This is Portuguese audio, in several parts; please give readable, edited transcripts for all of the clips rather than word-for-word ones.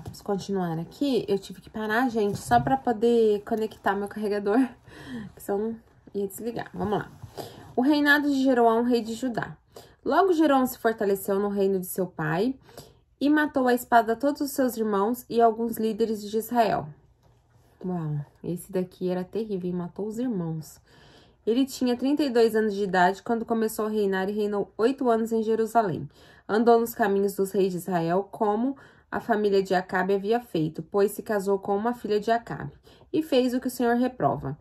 vamos continuar aqui. Eu tive que parar, gente, só pra poder conectar meu carregador, que senão ia desligar. Vamos lá. O reinado de Jeroão, rei de Judá. Logo, Jeroão se fortaleceu no reino de seu pai e matou à espada todos os seus irmãos e alguns líderes de Israel. Uau, esse daqui era terrível e matou os irmãos. Ele tinha 32 anos de idade quando começou a reinar e reinou 8 anos em Jerusalém. Andou nos caminhos dos reis de Israel, como a família de Acabe havia feito, pois se casou com uma filha de Acabe, e fez o que o Senhor reprova.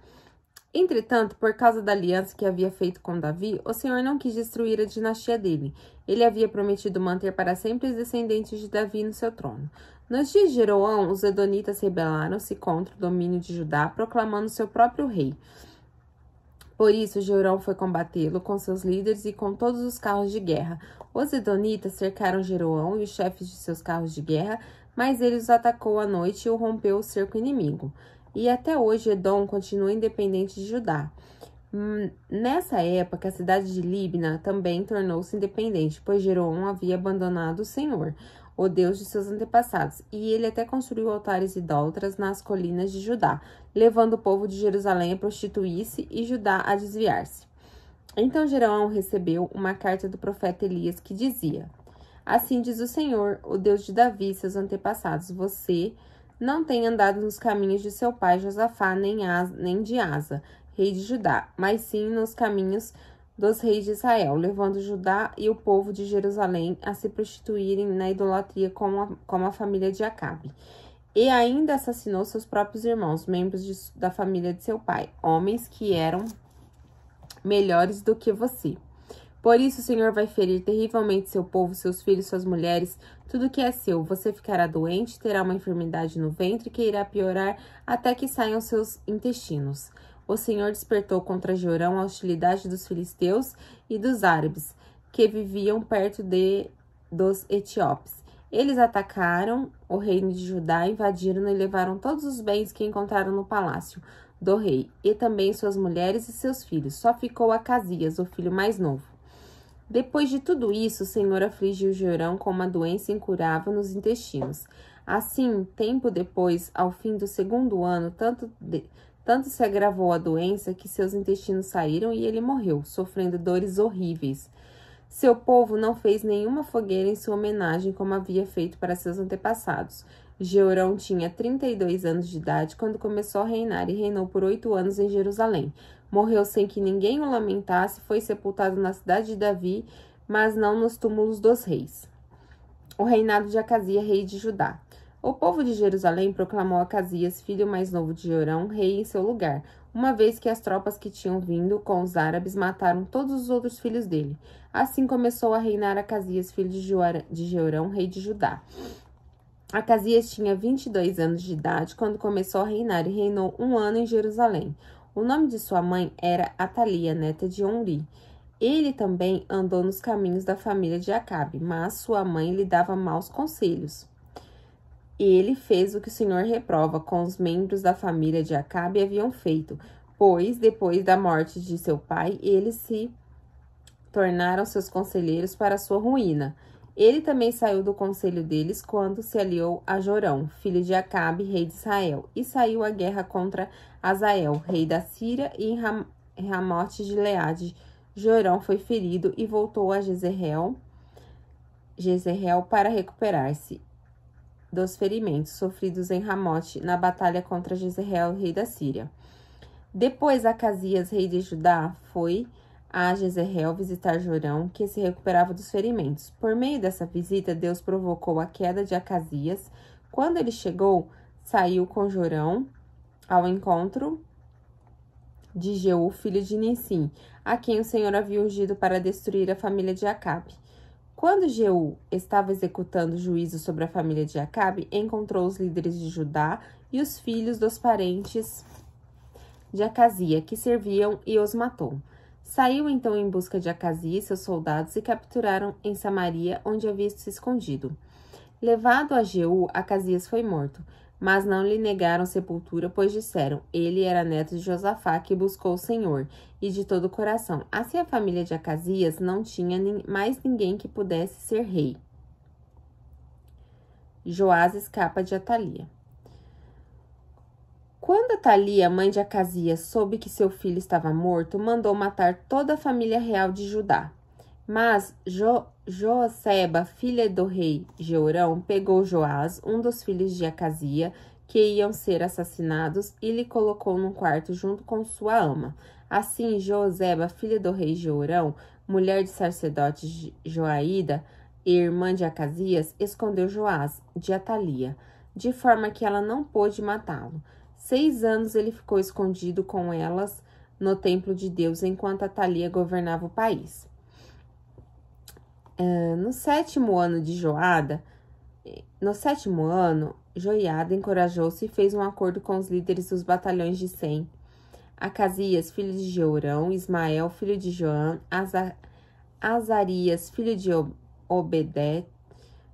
Entretanto, por causa da aliança que havia feito com Davi, o Senhor não quis destruir a dinastia dele. Ele havia prometido manter para sempre os descendentes de Davi no seu trono. Nos dias de Jeroão, os edonitas rebelaram-se contra o domínio de Judá, proclamando seu próprio rei. Por isso, Jeroão foi combatê-lo com seus líderes e com todos os carros de guerra. Os edonitas cercaram Jeroão e os chefes de seus carros de guerra, mas ele os atacou à noite e o rompeu o cerco inimigo. E até hoje, Edom continua independente de Judá. Nessa época, a cidade de Líbna também tornou-se independente, pois Jeroão havia abandonado o Senhor, o Deus de seus antepassados, e ele até construiu altares idólatras nas colinas de Judá, levando o povo de Jerusalém a prostituir-se e Judá a desviar-se. Então Jeroão recebeu uma carta do profeta Elias que dizia: Assim diz o Senhor, o Deus de Davi, seus antepassados, você não tem andado nos caminhos de seu pai Josafá, nem de Asa, rei de Judá, mas sim nos caminhos dos reis de Israel, levando Judá e o povo de Jerusalém a se prostituírem na idolatria como a família de Acabe. E ainda assassinou seus próprios irmãos, membros da família de seu pai, homens que eram melhores do que você. Por isso o Senhor vai ferir terrivelmente seu povo, seus filhos, suas mulheres, tudo que é seu. Você ficará doente, terá uma enfermidade no ventre que irá piorar até que saiam seus intestinos. O Senhor despertou contra Jeroão a hostilidade dos filisteus e dos árabes, que viviam perto dos etíopes. Eles atacaram o reino de Judá, invadiram e levaram todos os bens que encontraram no palácio do rei, e também suas mulheres e seus filhos. Só ficou Acasias, o filho mais novo. Depois de tudo isso, o Senhor afligiu Jeroão com uma doença incurável nos intestinos. Assim, tempo depois, ao fim do segundo ano, tanto se agravou a doença que seus intestinos saíram e ele morreu, sofrendo dores horríveis. Seu povo não fez nenhuma fogueira em sua homenagem como havia feito para seus antepassados. Jeroão tinha 32 anos de idade quando começou a reinar e reinou por 8 anos em Jerusalém. Morreu sem que ninguém o lamentasse, foi sepultado na cidade de Davi, mas não nos túmulos dos reis. O reinado de Acasias, rei de Judá. O povo de Jerusalém proclamou Acasias, filho mais novo de Jeroão, rei em seu lugar, uma vez que as tropas que tinham vindo com os árabes mataram todos os outros filhos dele. Assim começou a reinar Acasias, filho de Jeroão, rei de Judá. Acasias tinha 22 anos de idade quando começou a reinar e reinou 1 ano em Jerusalém. O nome de sua mãe era Atalia, neta de Omri. Ele também andou nos caminhos da família de Acabe, mas sua mãe lhe dava maus conselhos. Ele fez o que o Senhor reprova com os membros da família de Acabe haviam feito, pois, depois da morte de seu pai, eles se tornaram seus conselheiros para sua ruína. Ele também saiu do conselho deles quando se aliou a Jorão, filho de Acabe, rei de Israel, e saiu à guerra contra Azael, rei da Síria, e em Ramote de Gileade. Jorão foi ferido e voltou a Jezreel para recuperar-se dos ferimentos sofridos em Ramote na batalha contra Jezreel, rei da Síria. Depois, Acasias, rei de Judá, foi a Jezreel visitar Jorão, que se recuperava dos ferimentos. Por meio dessa visita, Deus provocou a queda de Acasias. Quando ele chegou, saiu com Jorão ao encontro de Jeú, filho de Nissim, a quem o Senhor havia ungido para destruir a família de Acabe. Quando Jeú estava executando juízo sobre a família de Acabe, encontrou os líderes de Judá e os filhos dos parentes de Acasias, que serviam, e os matou. Saiu então em busca de Acasias e seus soldados e capturaram em Samaria, onde havia se escondido. Levado a Jeú, Acasias foi morto, mas não lhe negaram sepultura, pois disseram: ele era neto de Josafá, que buscou o Senhor, e de todo o coração. Assim a família de Acasias não tinha mais ninguém que pudesse ser rei. Joás escapa de Atalia. Quando Atalia, mãe de Acasias, soube que seu filho estava morto, mandou matar toda a família real de Judá. Mas Joaceba, filha do rei Jeorão, pegou Joás, um dos filhos de Acasia, que iam ser assassinados, e lhe colocou num quarto junto com sua ama. Assim, Joaceba, filha do rei Jeorão, mulher de sacerdote Joaída, e irmã de Acasias, escondeu Joás de Atalia, de forma que ela não pôde matá-lo. 6 anos ele ficou escondido com elas no templo de Deus, enquanto Atalia governava o país. No sétimo ano, Joiada encorajou-se e fez um acordo com os líderes dos batalhões de Sem, Acasias, filho de Jeorão, Ismael, filho de Joã, Azarias, filho de Obedé,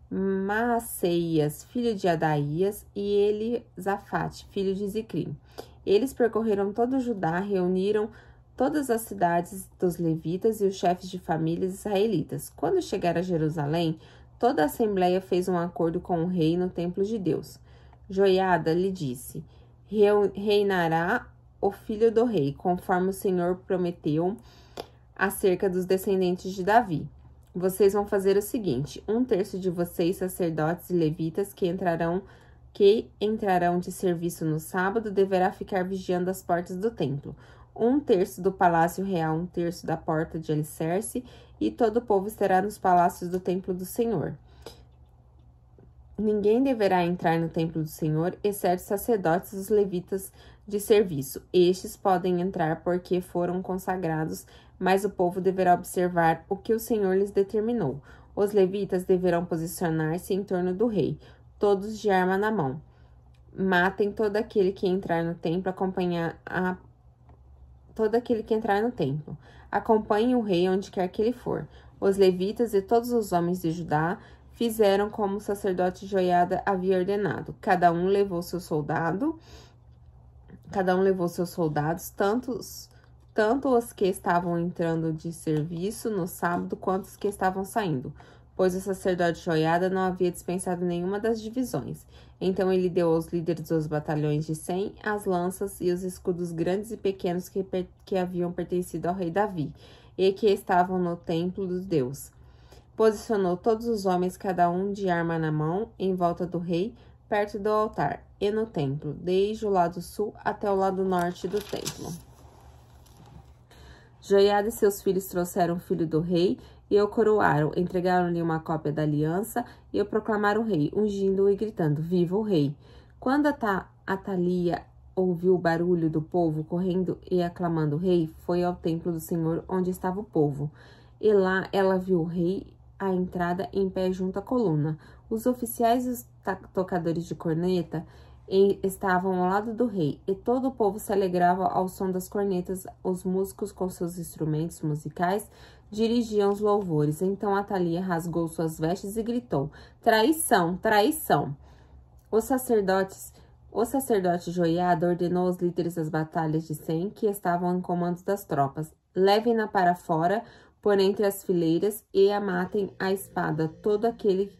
Maaseias, filho de Adaías, e Elisafate, filho de Zicrim. Eles percorreram todo o Judá, reuniram todas as cidades dos levitas e os chefes de famílias israelitas. Quando chegaram a Jerusalém, toda a assembleia fez um acordo com o rei no templo de Deus. Joiada lhe disse: reinará o filho do rei, conforme o Senhor prometeu acerca dos descendentes de Davi. Vocês vão fazer o seguinte: 1/3 de vocês, sacerdotes e levitas, que entrarão de serviço no sábado, deverá ficar vigiando as portas do templo. 1/3 do palácio real, 1/3 da porta de alicerce, e todo o povo estará nos palácios do templo do Senhor. Ninguém deverá entrar no templo do Senhor, exceto os sacerdotes e os levitas de serviço. Estes podem entrar porque foram consagrados, mas o povo deverá observar o que o Senhor lhes determinou. Os levitas deverão posicionar-se em torno do rei, todos de arma na mão. Matem todo aquele que entrar no templo, Acompanhem o rei onde quer que ele for. Os levitas e todos os homens de Judá fizeram como o sacerdote Joiada havia ordenado. Cada um levou seu soldado, tanto os que estavam entrando de serviço no sábado quanto os que estavam saindo, pois o sacerdote Joiada não havia dispensado nenhuma das divisões. Então ele deu aos líderes dos batalhões de Sem as lanças e os escudos grandes e pequenos que haviam pertencido ao rei Davi e que estavam no templo de Deus. Posicionou todos os homens, cada um de arma na mão, em volta do rei, perto do altar e no templo, desde o lado sul até o lado norte do templo. Joiada e seus filhos trouxeram o filho do rei e o coroaram, entregaram-lhe uma cópia da aliança e o proclamaram rei, ungindo-o e gritando: Viva o rei! Quando Atalia ouviu o barulho do povo correndo e aclamando o rei, foi ao templo do Senhor onde estava o povo. E lá ela viu o rei à entrada em pé junto à coluna. Os oficiais e os tocadores de corneta estavam ao lado do rei, e todo o povo se alegrava ao som das cornetas. Os músicos, com seus instrumentos musicais, dirigiam os louvores. Então Atalia rasgou suas vestes e gritou: Traição! Traição! O sacerdote Joiada ordenou aos líderes das batalhas de Sem, que estavam em comando das tropas: levem-na para fora, por entre as fileiras, e matem a espada todo aquele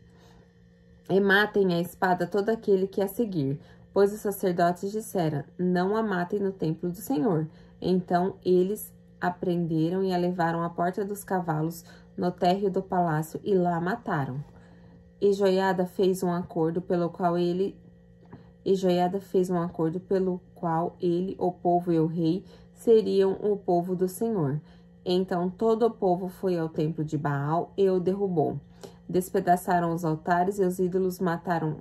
que a seguir. Pois os sacerdotes disseram: não a matem no templo do Senhor. Então eles a prenderam e a levaram à porta dos cavalos, no térreo do palácio, e lá a mataram. E Joiada fez um acordo pelo qual ele, o povo e o rei seriam o povo do Senhor. Então todo o povo foi ao templo de Baal e o derrubou. Despedaçaram os altares e os ídolos, mataram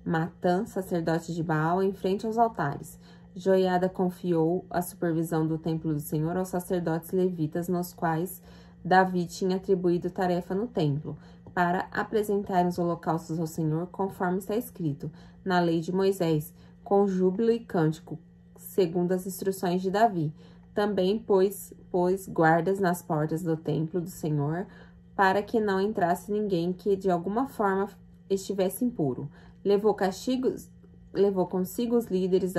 Matã, sacerdote de Baal, em frente aos altares. Joiada confiou a supervisão do templo do Senhor aos sacerdotes levitas, nos quais Davi tinha atribuído tarefa no templo, para apresentarem os holocaustos ao Senhor, conforme está escrito na lei de Moisés, com júbilo e cântico, segundo as instruções de Davi. Também pôs guardas nas portas do templo do Senhor, para que não entrasse ninguém que de alguma forma estivesse impuro. Levou consigo os líderes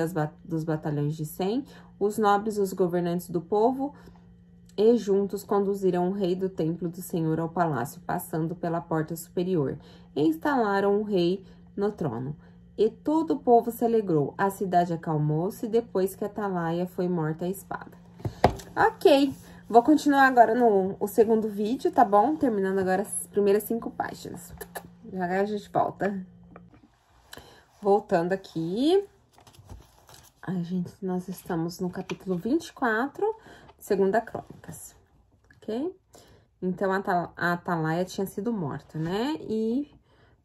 dos batalhões de Sem, os nobres e os governantes do povo, e juntos conduziram o rei do templo do Senhor ao palácio, passando pela porta superior. E instalaram o rei no trono. E todo o povo se alegrou. A cidade acalmou-se depois que Atalaia foi morta à espada. Ok, vou continuar agora no segundo vídeo, tá bom? Terminando agora as primeiras 5 páginas. Já a gente volta. Voltando aqui. Nós estamos no capítulo 24, Segunda Crônicas, ok? Então, a Atalaia tinha sido morta, né? E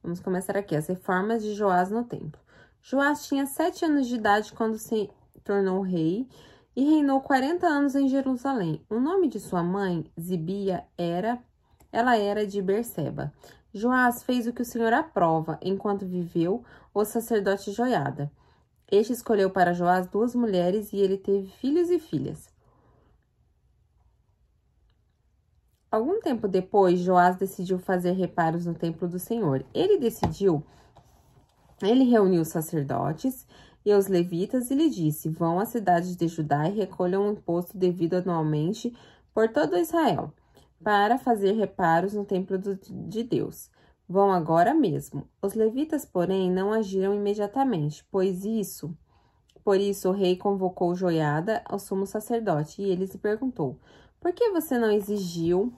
vamos começar aqui, as reformas de Joás no templo. Joás tinha 7 anos de idade quando se tornou rei e reinou 40 anos em Jerusalém. O nome de sua mãe, Zibia, ela era de Berseba. Joás fez o que o Senhor aprova enquanto viveu o sacerdote Joiada. Este escolheu para Joás 2 mulheres e ele teve filhos e filhas. Algum tempo depois, Joás decidiu fazer reparos no templo do Senhor. Ele reuniu os sacerdotes e os levitas e lhe disse: vão à cidade de Judá e recolham o imposto devido anualmente por todo Israel, para fazer reparos no templo de Deus. Vão agora mesmo. Os levitas, porém, não agiram imediatamente, por isso o rei convocou Joiada ao sumo sacerdote, e ele lhe perguntou: por que você não exigiu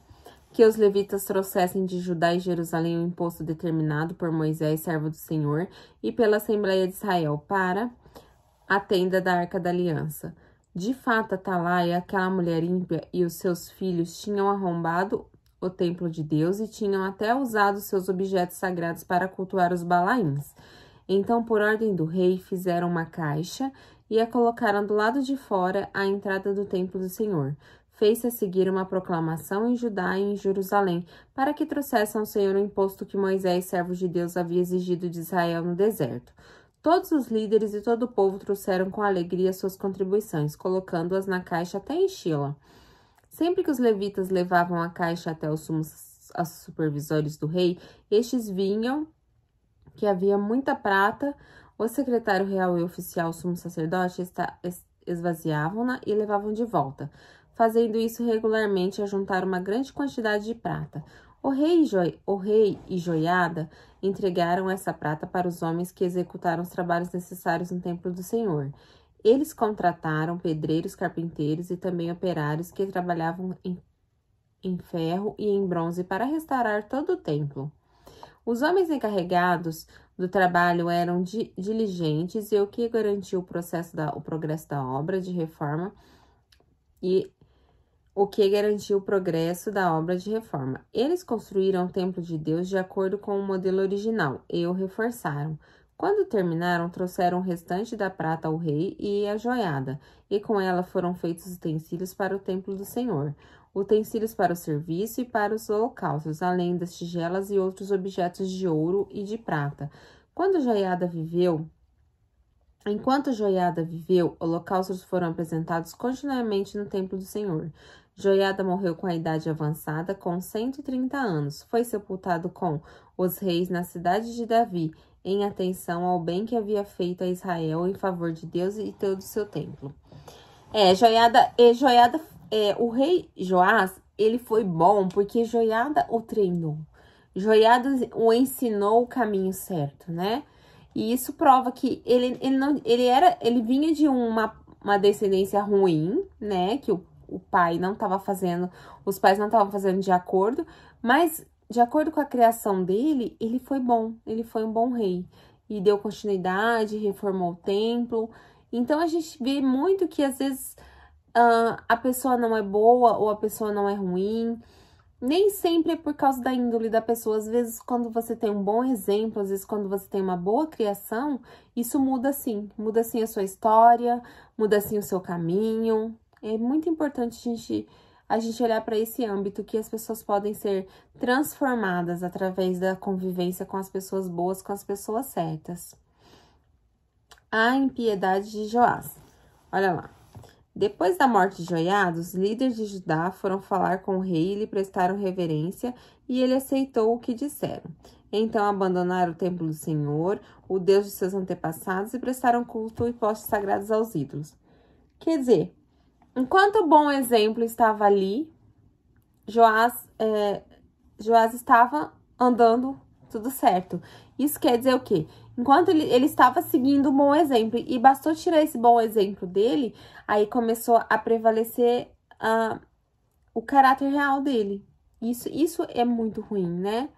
que os levitas trouxessem de Judá e Jerusalém um imposto determinado por Moisés, servo do Senhor, e pela Assembleia de Israel, para a tenda da Arca da Aliança? De fato, Atalaia, aquela mulher ímpia, e os seus filhos tinham arrombado o templo de Deus e tinham até usado seus objetos sagrados para cultuar os Balaíns. Então, por ordem do rei, fizeram uma caixa e a colocaram do lado de fora à entrada do templo do Senhor. Fez-se a seguir uma proclamação em Judá e em Jerusalém, para que trouxessem ao Senhor o imposto que Moisés, servo de Deus, havia exigido de Israel no deserto. Todos os líderes e todo o povo trouxeram com alegria suas contribuições, colocando-as na caixa até enchê-la. Sempre que os levitas levavam a caixa até os supervisores do rei, estes vinham que havia muita prata. O secretário real e o oficial sumo sacerdote esvaziavam-na e levavam de volta, fazendo isso regularmente a juntar uma grande quantidade de prata. O rei e Joiada entregaram essa prata para os homens que executaram os trabalhos necessários no templo do Senhor. Eles contrataram pedreiros, carpinteiros e também operários que trabalhavam em ferro e em bronze para restaurar todo o templo. Os homens encarregados do trabalho eram diligentes e o que garantiu o progresso da obra de reforma Eles construíram o templo de Deus de acordo com o modelo original e o reforçaram. Quando terminaram, trouxeram o restante da prata ao rei e a joiada, e com ela foram feitos utensílios para o templo do Senhor, utensílios para o serviço e para os holocaustos, além das tigelas e outros objetos de ouro e de prata. Enquanto Joiada viveu, holocaustos foram apresentados continuamente no templo do Senhor. Joiada morreu com a idade avançada, com 130 anos. Foi sepultado com os reis na cidade de Davi, em atenção ao bem que havia feito a Israel em favor de Deus e todo o seu templo. O rei Joás, ele foi bom porque Joiada o treinou. Joiada o ensinou o caminho certo, né? E isso prova que ele vinha de uma descendência ruim, né? Que o pai não estava fazendo, os pais não estavam fazendo de acordo, mas de acordo com a criação dele, ele foi bom, ele foi um bom rei. E deu continuidade, reformou o templo. Então, a gente vê muito que, às vezes, a pessoa não é boa ou a pessoa não é ruim. Nem sempre é por causa da índole da pessoa. Às vezes, quando você tem um bom exemplo, às vezes, quando você tem uma boa criação, isso muda sim. Muda sim a sua história, muda sim o seu caminho. É muito importante a gente olhar para esse âmbito, que as pessoas podem ser transformadas através da convivência com as pessoas boas, com as pessoas certas. A impiedade de Joás. Olha lá. Depois da morte de Joiada, os líderes de Judá foram falar com o rei e lhe prestaram reverência, e ele aceitou o que disseram. Então abandonaram o templo do Senhor, o Deus de seus antepassados, e prestaram culto e postos sagrados aos ídolos. Quer dizer, enquanto o bom exemplo estava ali, Joás estava andando tudo certo. Isso quer dizer o quê? Enquanto ele estava seguindo um bom exemplo, e bastou tirar esse bom exemplo dele, aí começou a prevalecer o caráter real dele. Isso é muito ruim, né?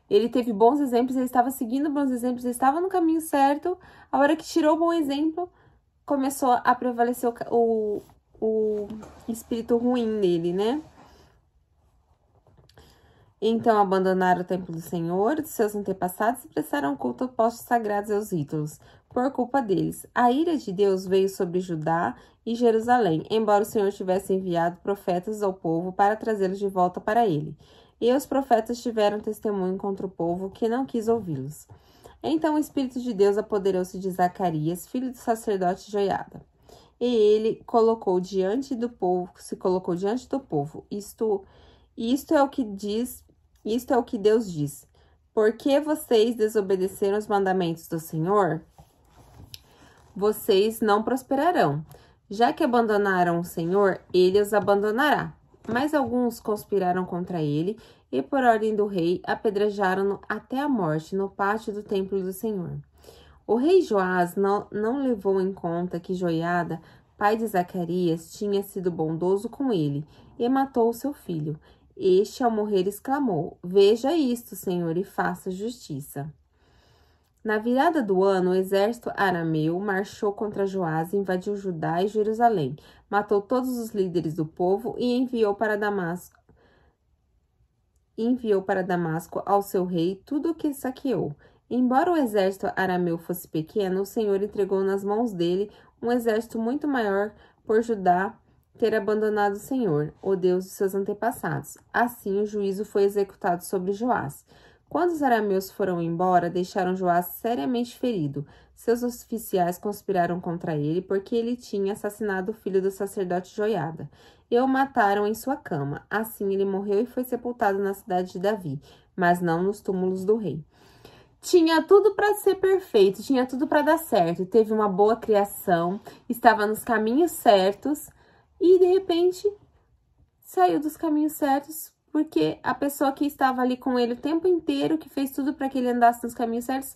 Ele teve bons exemplos, ele estava seguindo bons exemplos, ele estava no caminho certo. A hora que tirou o bom exemplo, começou a prevalecer o espírito ruim dele, né? Então, abandonaram o templo do Senhor, de seus antepassados, e prestaram culto a postos sagrados aos ídolos, por culpa deles. A ira de Deus veio sobre Judá e Jerusalém, embora o Senhor tivesse enviado profetas ao povo para trazê-los de volta para ele. E os profetas tiveram testemunho contra o povo, que não quis ouvi-los. Então o Espírito de Deus apoderou-se de Zacarias, filho do sacerdote Joiada. E ele se colocou diante do povo. Isto é o que Deus diz. Por que vocês desobedeceram os mandamentos do Senhor? Vocês não prosperarão. Já que abandonaram o Senhor, ele os abandonará. Mas alguns conspiraram contra ele e, por ordem do rei, apedrejaram-no até a morte no pátio do templo do Senhor. O rei Joás não levou em conta que Joiada, pai de Zacarias, tinha sido bondoso com ele e matou seu filho. Este, ao morrer, exclamou: Veja isto, Senhor, e faça justiça. Na virada do ano, o exército arameu marchou contra Joás, invadiu Judá e Jerusalém, matou todos os líderes do povo e enviou para Damasco ao seu rei tudo o que saqueou. Embora o exército arameu fosse pequeno, o Senhor entregou nas mãos dele um exército muito maior por Judá ter abandonado o Senhor, o Deus de seus antepassados. Assim, o juízo foi executado sobre Joás. Quando os arameus foram embora, deixaram Joás seriamente ferido. Seus oficiais conspiraram contra ele porque ele tinha assassinado o filho do sacerdote Joiada e o mataram em sua cama. Assim, ele morreu e foi sepultado na cidade de Davi, mas não nos túmulos do rei. Tinha tudo para ser perfeito, tinha tudo para dar certo. Teve uma boa criação, estava nos caminhos certos e, de repente, saiu dos caminhos certos porque a pessoa que estava ali com ele o tempo inteiro, que fez tudo para que ele andasse nos caminhos certos,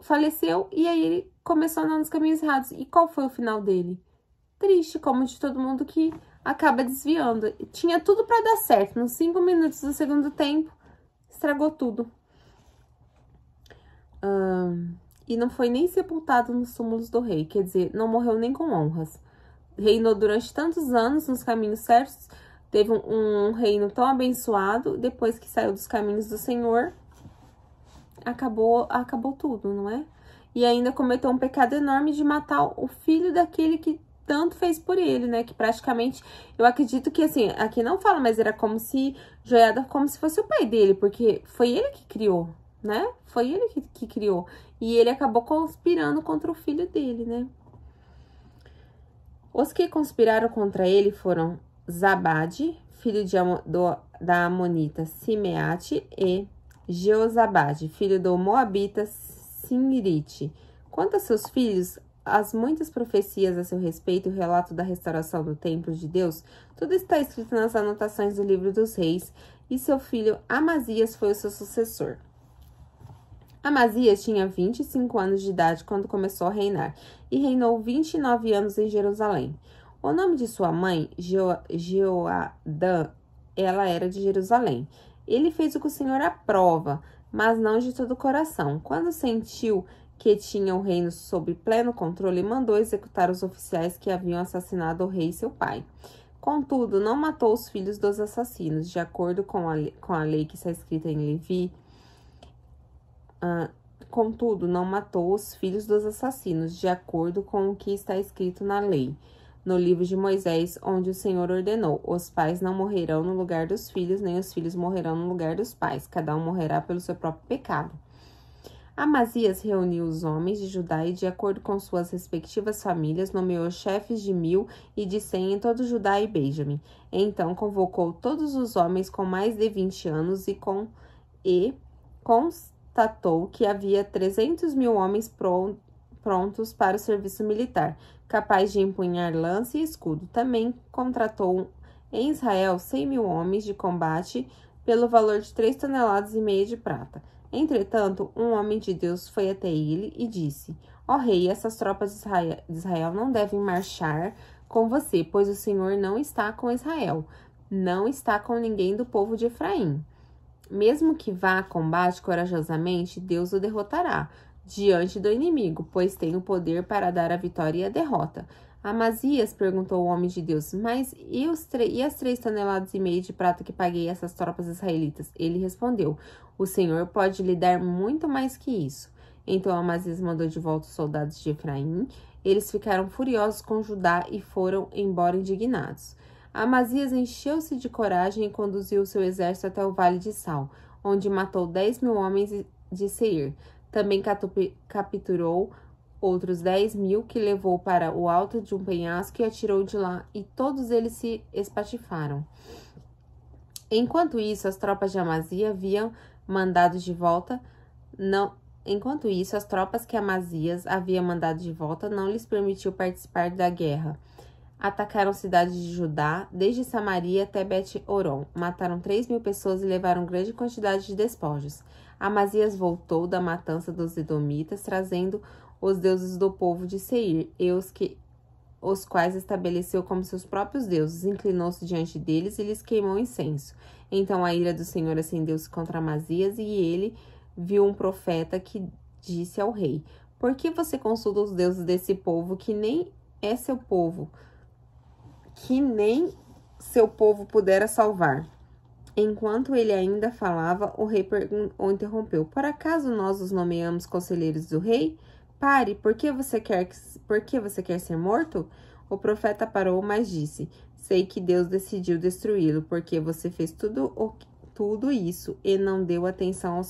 faleceu e aí ele começou a andar nos caminhos errados. E qual foi o final dele? Triste, como de todo mundo que acaba desviando. Tinha tudo para dar certo. Nos 5 minutos do segundo tempo, estragou tudo. E não foi nem sepultado nos túmulos do rei. Quer dizer, não morreu nem com honras. Reinou durante tantos anos nos caminhos certos. Teve um reino tão abençoado. Depois que saiu dos caminhos do Senhor, acabou tudo, não é? E ainda cometeu um pecado enorme de matar o filho daquele que tanto fez por ele, né? Que praticamente, eu acredito que, assim, aqui não fala, mas era como se Joiada, como se fosse o pai dele, porque foi ele que criou, né? Foi ele que criou. E ele acabou conspirando contra o filho dele, né? Os que conspiraram contra ele foram Zabade, filho da Amonita Simeate, e Jeozabade, filho do Moabita Sinrite. Quanto a seus filhos, as muitas profecias a seu respeito e o relato da restauração do templo de Deus, tudo está escrito nas anotações do livro dos reis, e seu filho Amazias foi o seu sucessor. Amazias tinha 25 anos de idade quando começou a reinar, e reinou 29 anos em Jerusalém. O nome de sua mãe, Jeoadã, ela era de Jerusalém. Ele fez o que o Senhor aprova, mas não de todo o coração. Quando sentiu que tinha o reino sob pleno controle, mandou executar os oficiais que haviam assassinado o rei seu pai. Contudo, não matou os filhos dos assassinos, de acordo com a lei que está escrita em Levi. Contudo, não matou os filhos dos assassinos, de acordo com o que está escrito na lei, no livro de Moisés, onde o Senhor ordenou: os pais não morrerão no lugar dos filhos, nem os filhos morrerão no lugar dos pais. Cada um morrerá pelo seu próprio pecado. Amazias reuniu os homens de Judá e, de acordo com suas respectivas famílias, nomeou chefes de 1000 e de 100 em todo Judá e Benjamim. Então, convocou todos os homens com mais de 20 anos e constatou que havia 300.000 homens prontos para o serviço militar, capaz de empunhar lança e escudo. Também contratou em Israel 100.000 homens de combate pelo valor de 3,5 toneladas de prata. Entretanto, um homem de Deus foi até ele e disse: Ó rei, essas tropas de Israel não devem marchar com você, pois o Senhor não está com Israel, não está com ninguém do povo de Efraim. Mesmo que vá a combate corajosamente, Deus o derrotará diante do inimigo, pois tem o poder para dar a vitória e a derrota. Amazias perguntou o homem de Deus: Mas e as 3,5 toneladas de prata que paguei a essas tropas israelitas? Ele respondeu: O Senhor pode lhe dar muito mais que isso. Então Amazias mandou de volta os soldados de Efraim. Eles ficaram furiosos com Judá e foram embora indignados. Amazias encheu-se de coragem e conduziu seu exército até o Vale de Sal, onde matou 10.000 homens de Seir. Também capturou outros 10.000 que levou para o alto de um penhasco e atirou de lá, e todos eles se espatifaram. Enquanto isso, as tropas de Amazias haviam mandado de volta, Enquanto isso, as tropas que Amazias havia mandado de volta não lhes permitiu participar da guerra. Atacaram cidades de Judá, desde Samaria até Bet-Horon. Mataram 3.000 pessoas e levaram grande quantidade de despojos. Amazias voltou da matança dos edomitas, trazendo os deuses do povo de Seir, e os quais estabeleceu como seus próprios deuses. Inclinou-se diante deles e lhes queimou incenso. Então a ira do Senhor acendeu-se contra Amazias, e ele viu um profeta que disse ao rei: Por que você consulta os deuses desse povo, que nem é seu povo, que nem seu povo pudera salvar? Enquanto ele ainda falava, o rei o interrompeu: Por acaso nós os nomeamos conselheiros do rei? Pare, por que você quer ser morto? O profeta parou, mas disse: Sei que Deus decidiu destruí-lo, porque você fez tudo isso e não deu atenção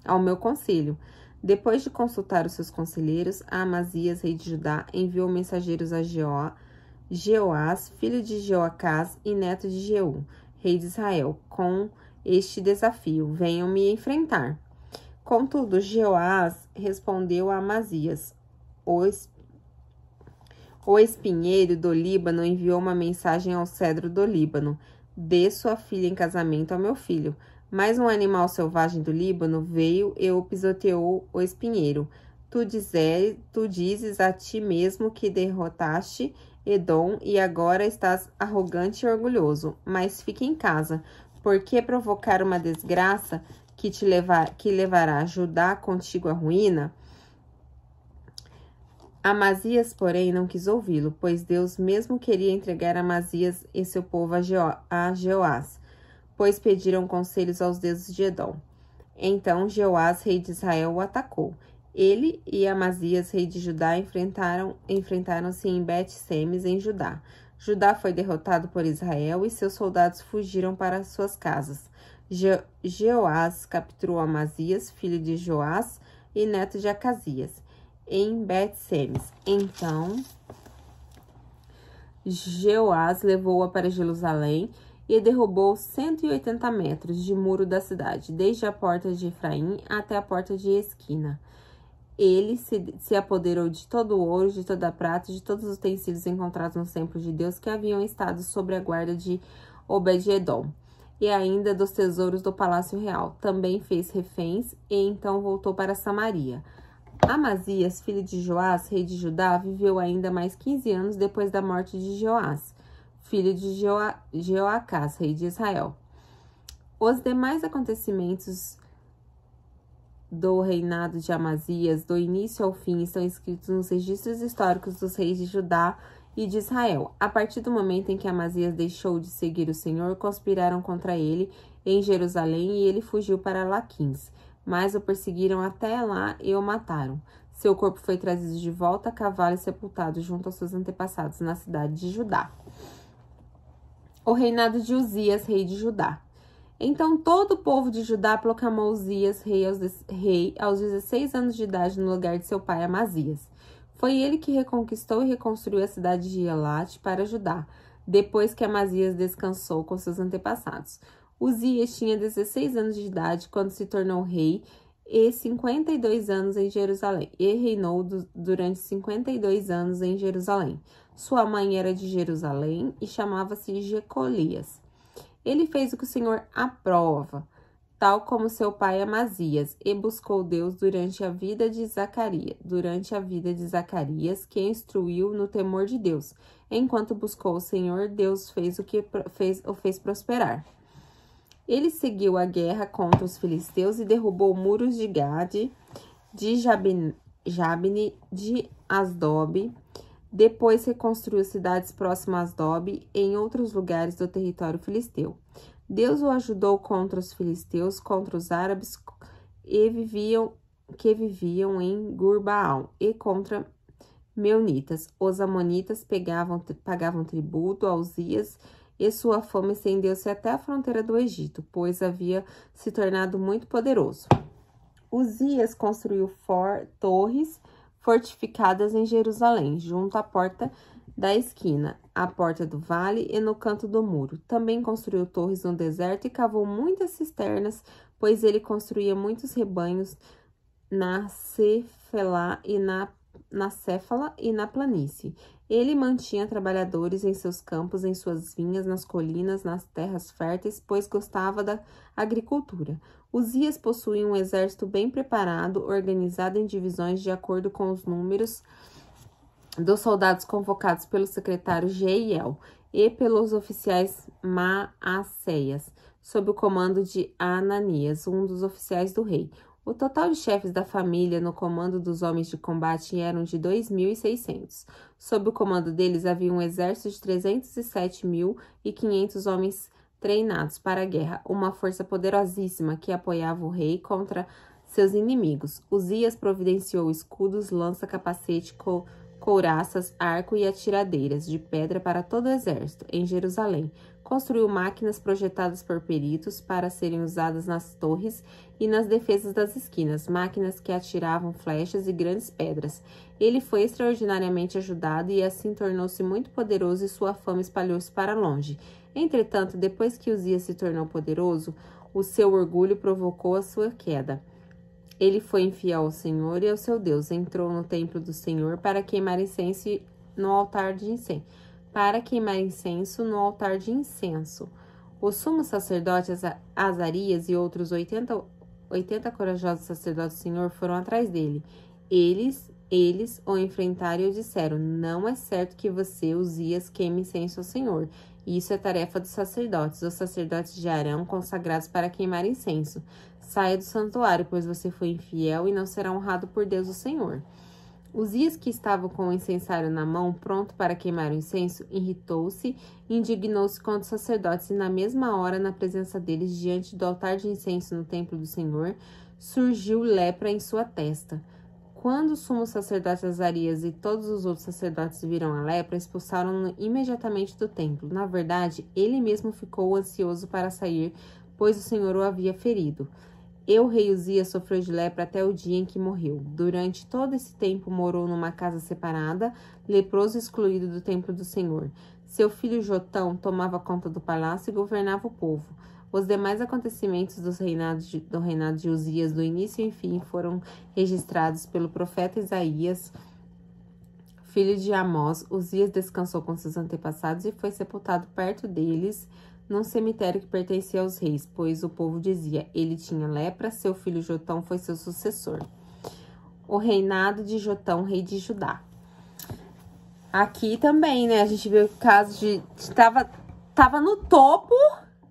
ao meu conselho. Depois de consultar os seus conselheiros, Amazias, rei de Judá, enviou mensageiros a Jeoás, filho de Jeoacás e neto de Jeú, rei de Israel, com este desafio: venham me enfrentar. Contudo, Jeoás respondeu a Amazias: O espinheiro do Líbano enviou uma mensagem ao cedro do Líbano: dê sua filha em casamento ao meu filho. Mas um animal selvagem do Líbano veio e o pisoteou o espinheiro. Tu dizes a ti mesmo que derrotaste Edom e agora estás arrogante e orgulhoso. Mas fique em casa, porque provocar uma desgraça que levará Judá contigo à ruína? Amazias, porém, não quis ouvi-lo, pois Deus mesmo queria entregar Amazias e seu povo a Jeoás, pois pediram conselhos aos deuses de Edom. Então Jeoás, rei de Israel, o atacou. Ele e Amazias, rei de Judá, enfrentaram-se em Bet-Semes, em Judá. Judá foi derrotado por Israel e seus soldados fugiram para suas casas. Jeoás capturou Amazias, filho de Joás e neto de Acasias, em Bet-Semes. Então Jeoás levou-a para Jerusalém e derrubou 180 metros de muro da cidade, desde a porta de Efraim até a porta de Esquina. Ele se apoderou de todo o ouro, de toda a prata, de todos os utensílios encontrados nos templos de Deus que haviam estado sob a guarda de Obed-Edom, e ainda dos tesouros do palácio real. Também fez reféns e então voltou para Samaria. Amazias, filho de Joás, rei de Judá, viveu ainda mais 15 anos depois da morte de Joás, filho de Jeoacás, rei de Israel. Os demais acontecimentos do reinado de Amazias, do início ao fim, estão escritos nos registros históricos dos reis de Judá e de Israel. A partir do momento em que Amazias deixou de seguir o Senhor, conspiraram contra ele em Jerusalém e ele fugiu para Laquins, mas o perseguiram até lá e o mataram. Seu corpo foi trazido de volta a cavalo e sepultado junto aos seus antepassados na cidade de Judá. O reinado de Uzias, rei de Judá. Então todo o povo de Judá proclamou Uzias rei aos 16 anos de idade no lugar de seu pai Amazias. Foi ele que reconquistou e reconstruiu a cidade de Elate para Judá, depois que Amazias descansou com seus antepassados. Uzias tinha 16 anos de idade quando se tornou rei e 52 anos em Jerusalém, e reinou durante 52 anos em Jerusalém. Sua mãe era de Jerusalém e chamava-se Jecolias. Ele fez o que o Senhor aprova, tal como seu pai Amazias, e buscou Deus durante a vida de Zacarias, que instruiu no temor de Deus. Enquanto buscou o Senhor, Deus o fez prosperar. Ele seguiu a guerra contra os filisteus e derrubou muros de Gade, de Jabne, de Asdob. Depois reconstruiu cidades próximas a Asdob e em outros lugares do território filisteu. Deus o ajudou contra os filisteus, contra os árabes que viviam em Gurbaal e contra meunitas. Os amonitas pagavam tributo a Uzias e sua fama estendeu-se até a fronteira do Egito, pois havia se tornado muito poderoso. Uzias construiu torres fortificadas em Jerusalém, junto à porta da esquina, à porta do vale e no canto do muro. Também construiu torres no deserto e cavou muitas cisternas, pois ele construía muitos rebanhos na Céfala e na planície. Ele mantinha trabalhadores em seus campos, em suas vinhas, nas colinas, nas terras férteis, pois gostava da agricultura. Uzias possuía um exército bem preparado, organizado em divisões de acordo com os números dos soldados convocados pelo secretário Jeiel e pelos oficiais Maacéias, sob o comando de Ananias, um dos oficiais do rei. O total de chefes da família no comando dos homens de combate eram de 2.600. Sob o comando deles havia um exército de 307.500 homens treinados para a guerra, uma força poderosíssima que apoiava o rei contra seus inimigos. Uzias providenciou escudos, lança, capacete, couraças, arco e atiradeiras de pedra para todo o exército em Jerusalém. Construiu máquinas projetadas por peritos para serem usadas nas torres e nas defesas das esquinas, máquinas que atiravam flechas e grandes pedras. Ele foi extraordinariamente ajudado e assim tornou-se muito poderoso e sua fama espalhou-se para longe. Entretanto, depois que Uzias se tornou poderoso, o seu orgulho provocou a sua queda. Ele foi infiel ao Senhor e ao seu Deus, entrou no templo do Senhor para queimar incenso no altar de incenso. O sumo sacerdote Azarias e outros 80 corajosos sacerdotes do Senhor foram atrás dele. Eles o enfrentaram e o disseram: não é certo que você, Uzias, queime incenso ao Senhor. Isso é tarefa dos sacerdotes, os sacerdotes de Arão, consagrados para queimar incenso. Saia do santuário, pois você foi infiel e não será honrado por Deus o Senhor. Uzias, que estava com o incensário na mão, pronto para queimar o incenso, irritou-se e indignou-se contra os sacerdotes, e na mesma hora, na presença deles, diante do altar de incenso no templo do Senhor, surgiu lepra em sua testa. Quando o sumo sacerdote Azarias e todos os outros sacerdotes viram a lepra, expulsaram-no imediatamente do templo. Na verdade, ele mesmo ficou ansioso para sair, pois o Senhor o havia ferido. O rei Uzias sofreu de lepra até o dia em que morreu. Durante todo esse tempo morou numa casa separada, leproso excluído do templo do Senhor. Seu filho Jotão tomava conta do palácio e governava o povo. Os demais acontecimentos do reinado de Uzias, do início e fim, foram registrados pelo profeta Isaías, filho de Amós. Uzias descansou com seus antepassados e foi sepultado perto deles, num cemitério que pertencia aos reis, pois o povo dizia: ele tinha lepra, seu filho Jotão foi seu sucessor. O reinado de Jotão, rei de Judá. Aqui também, né, a gente vê o caso de... Tava no topo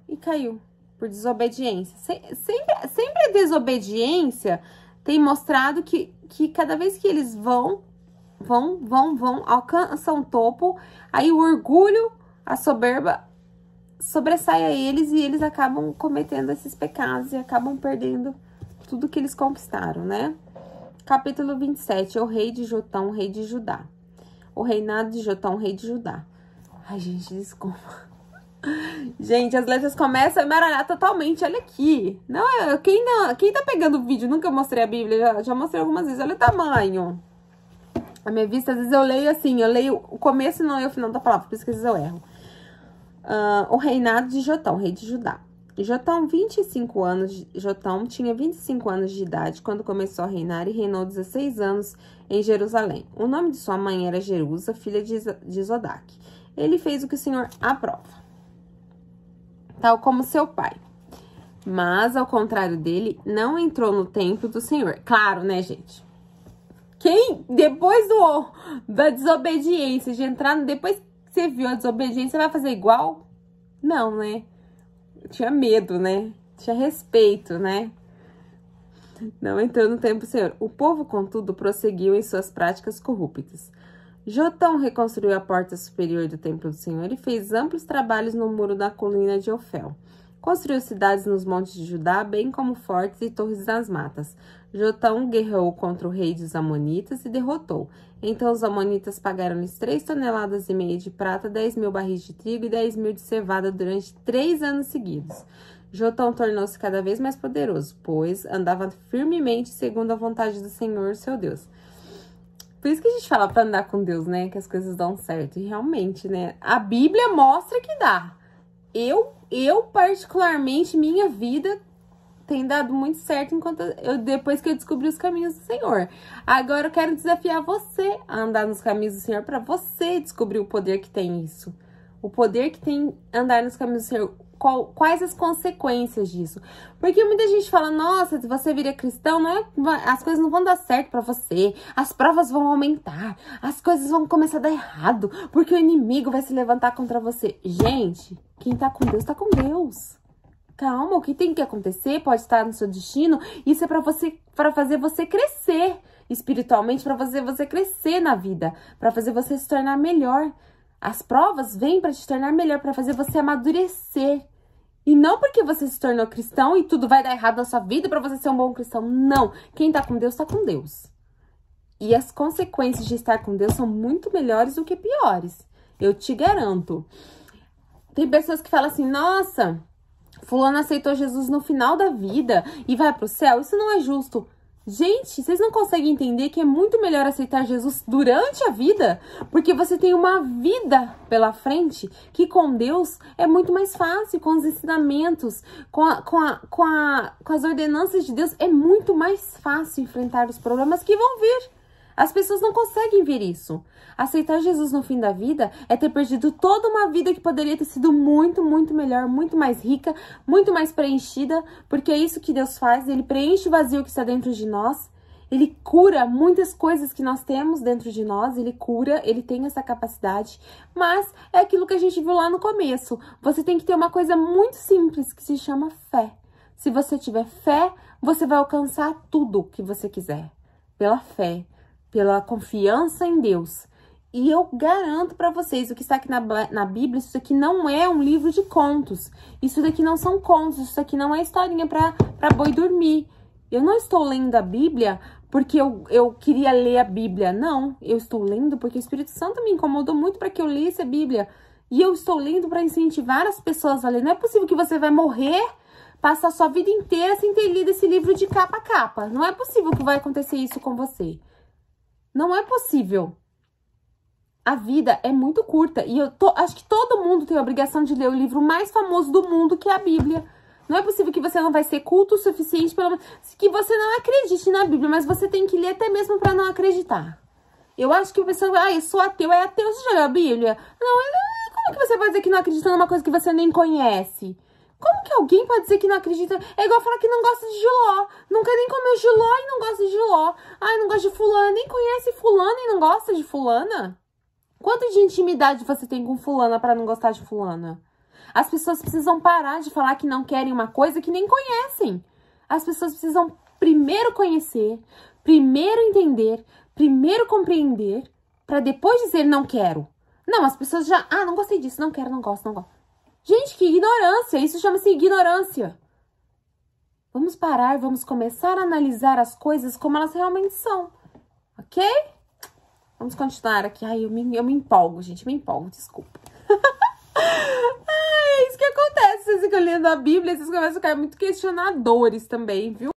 e caiu por desobediência. Sempre a desobediência tem mostrado que cada vez que eles alcançam o topo, aí o orgulho, a soberba sobressai a eles e eles acabam cometendo esses pecados e acabam perdendo tudo que eles conquistaram, né? Capítulo 27, o rei de Jotão, rei de Judá. O reinado de Jotão, rei de Judá. Ai, gente, desculpa. Gente, as letras começam a embaralhar totalmente, olha aqui. Não, quem tá pegando o vídeo, nunca mostrei a Bíblia, já mostrei algumas vezes, olha o tamanho. A minha vista, às vezes eu leio assim, eu leio o começo e não leio o final da palavra, por isso que às vezes eu erro. O reinado de Jotão, rei de Judá. Jotão tinha 25 anos de idade quando começou a reinar e reinou 16 anos em Jerusalém. O nome de sua mãe era Jerusa, filha de Zodaque. Ele fez o que o Senhor aprova, tal como seu pai. Mas, ao contrário dele, não entrou no templo do Senhor. Claro, né, gente? Quem, depois da desobediência, de entrar, depois que você viu a desobediência, você vai fazer igual? Não, né? Tinha medo, né? Tinha respeito, né? Não entrou no templo do Senhor. O povo, contudo, prosseguiu em suas práticas corruptas. Jotão reconstruiu a porta superior do templo do Senhor e fez amplos trabalhos no muro da colina de Ofel. Construiu cidades nos montes de Judá, bem como fortes e torres nas matas. Jotão guerreou contra o rei dos Amonitas e derrotou. Então os Amonitas pagaram-lhes 3,5 toneladas de prata, 10.000 barris de trigo e 10.000 de cevada durante 3 anos seguidos. Jotão tornou-se cada vez mais poderoso, pois andava firmemente segundo a vontade do Senhor, seu Deus. Por isso que a gente fala pra andar com Deus, né? Que as coisas dão certo. E realmente, né? A Bíblia mostra que dá. Eu particularmente, minha vida tem dado muito certo depois que eu descobri os caminhos do Senhor. Agora eu quero desafiar você a andar nos caminhos do Senhor para você descobrir o poder que tem isso. O poder que tem andar nos caminhos do Senhor. Quais as consequências disso? Porque muita gente fala, nossa, se você vira cristão, as coisas não vão dar certo pra você, as provas vão aumentar, as coisas vão começar a dar errado, porque o inimigo vai se levantar contra você. Gente, quem tá com Deus, tá com Deus. Calma, o que tem que acontecer pode estar no seu destino, isso é para fazer você crescer espiritualmente, para fazer você crescer na vida, para fazer você se tornar melhor. As provas vêm para te tornar melhor, para fazer você amadurecer. E não porque você se tornou cristão e tudo vai dar errado na sua vida para você ser um bom cristão. Não. Quem tá com Deus, tá com Deus. E as consequências de estar com Deus são muito melhores do que piores. Eu te garanto. Tem pessoas que falam assim, nossa, fulano aceitou Jesus no final da vida e vai pro céu. Isso não é justo. Gente, vocês não conseguem entender que é muito melhor aceitar Jesus durante a vida? Porque você tem uma vida pela frente que com Deus é muito mais fácil, com os ensinamentos, com as ordenanças de Deus, é muito mais fácil enfrentar os problemas que vão vir. As pessoas não conseguem ver isso. Aceitar Jesus no fim da vida é ter perdido toda uma vida que poderia ter sido muito, muito melhor, muito mais rica, muito mais preenchida, porque é isso que Deus faz, Ele preenche o vazio que está dentro de nós, Ele cura muitas coisas que nós temos dentro de nós, Ele cura, Ele tem essa capacidade, mas é aquilo que a gente viu lá no começo. Você tem que ter uma coisa muito simples que se chama fé. Se você tiver fé, você vai alcançar tudo que você quiser, pela fé, pela confiança em Deus. E eu garanto para vocês, o que está aqui na Bíblia, isso aqui não é um livro de contos. Isso daqui não são contos, isso aqui não é historinha para boi dormir. Eu não estou lendo a Bíblia porque eu queria ler a Bíblia. Não, eu estou lendo porque o Espírito Santo me incomodou muito para que eu lesse a Bíblia. E eu estou lendo para incentivar as pessoas a ler. Não é possível que você vai morrer, passar sua vida inteira sem ter lido esse livro de capa a capa. Não é possível que vai acontecer isso com você. Não é possível. A vida é muito curta e acho que todo mundo tem a obrigação de ler o livro mais famoso do mundo, que é a Bíblia. Não é possível que você não vai ser culto o suficiente, que você não acredite na Bíblia, mas você tem que ler até mesmo para não acreditar. Eu acho que a pessoa, eu sou ateu, é ateu, você já leu a Bíblia? Não, como que você pode dizer que não acredita numa coisa que você nem conhece? Como que alguém pode dizer que não acredita? É igual falar que não gosta de jiló. Nunca nem comeu jiló e não gosta de jiló. Ai, não gosta de fulana, nem conhece fulana e não gosta de fulana. Quanto de intimidade você tem com fulana para não gostar de fulana? As pessoas precisam parar de falar que não querem uma coisa que nem conhecem. As pessoas precisam primeiro conhecer, primeiro entender, primeiro compreender, para depois dizer não quero. Não, as pessoas já... não gostei disso, não quero, não gosto, não gosto. Gente, que ignorância! Isso chama-se ignorância. Vamos parar, vamos começar a analisar as coisas como elas realmente são. Ok? Vamos continuar aqui. Ai, eu me empolgo, gente. Me empolgo, desculpa. É isso que acontece. Vocês ficam lendo a Bíblia, vocês começam a ficar muito questionadores também, viu?